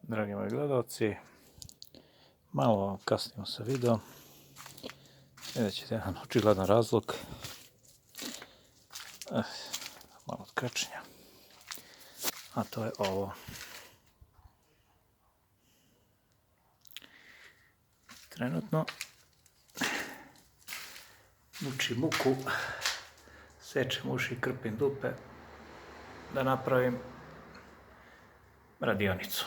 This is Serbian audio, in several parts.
Dragi moji gledalci, malo kasnimo sa videom. Vidjet ćete jedan očigledan razlog. Malo od krečenja. A to je ovo. Trenutno mučim muku, sečem uši i krpim dupe da napravim radionicu.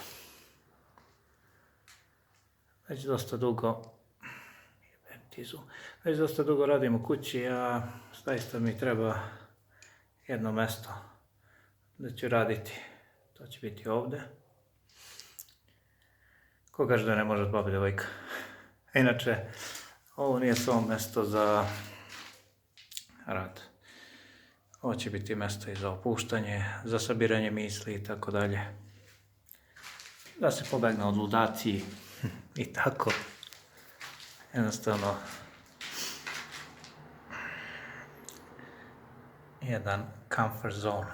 Već dosta dugo radim u kući, a zaista mi treba jedno mesto da ću raditi. To će biti ovde. Ko kaže da ne može od babe devojka? Inače, ovo nije samo mesto za rad. Ovo će biti mesto i za opuštanje, za sabiranje misli i tako dalje. Da se pobegne od ludaciji i tako. Jednostavno, jedan comfort zone.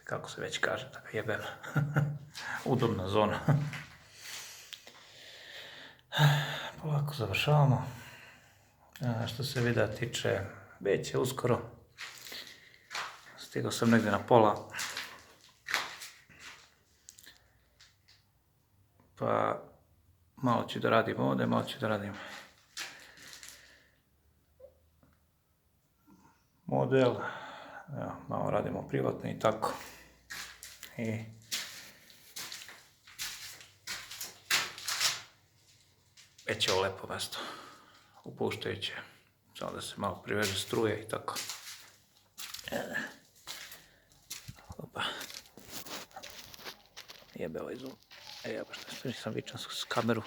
Kako se već kaže, tako jebem. Udobna zona. Polako završavamo. Što se videa tiče, već je uskoro. Stigao sam negdje na pola. Pa malo ću da radim ovdje, malo ću da radim model. Evo, malo radimo privatno i tako. I već je ovo lepo mesto. Upuštajuće. Samo da se malo priveže struje i tako. Opa. Jebe ovaj zoom. Evo što nisam vičan s kameru.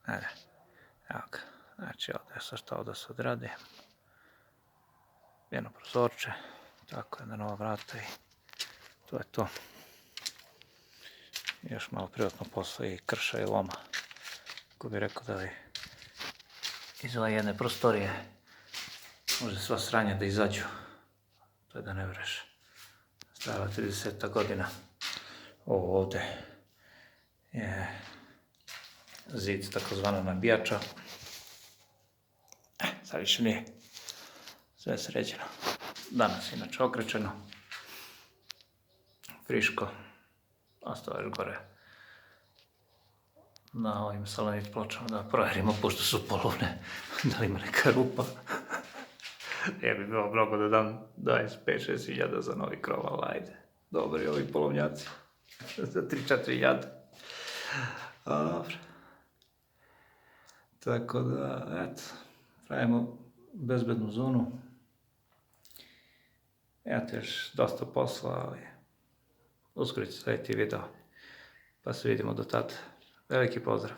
Evo ga. Znači ovdje je sad šta ovdje se odrade. Jedno prozorče. Tako, jedna nova vrata i to je to. Još malo privatno posla i krša i loma. Ko bi rekao da iz ove jedne prostorije može sva sranja da izađu. To je da ne veruješ. Stara 30 godina. Ovo ovdje je zid takozvana nabijača. Sad više nije. Sve je sređeno. Danas je inače okrečeno. Friško. Ostalo još gore na ovim salonit pločama da provjerimo, pošto su polovne, da li ima neka rupa. Ja bi bilo mnogo da dam 25-6 hiljada za novi krov, ali ajde. Dobri ovi polovnjaci. Za 3-4 hiljade. Dobro. Tako da, eto, pravimo bezbednu zonu. Imate još dosta posla, ali uskoro ću staviti video. Pa se vidimo do tada. Veliki pozdrav.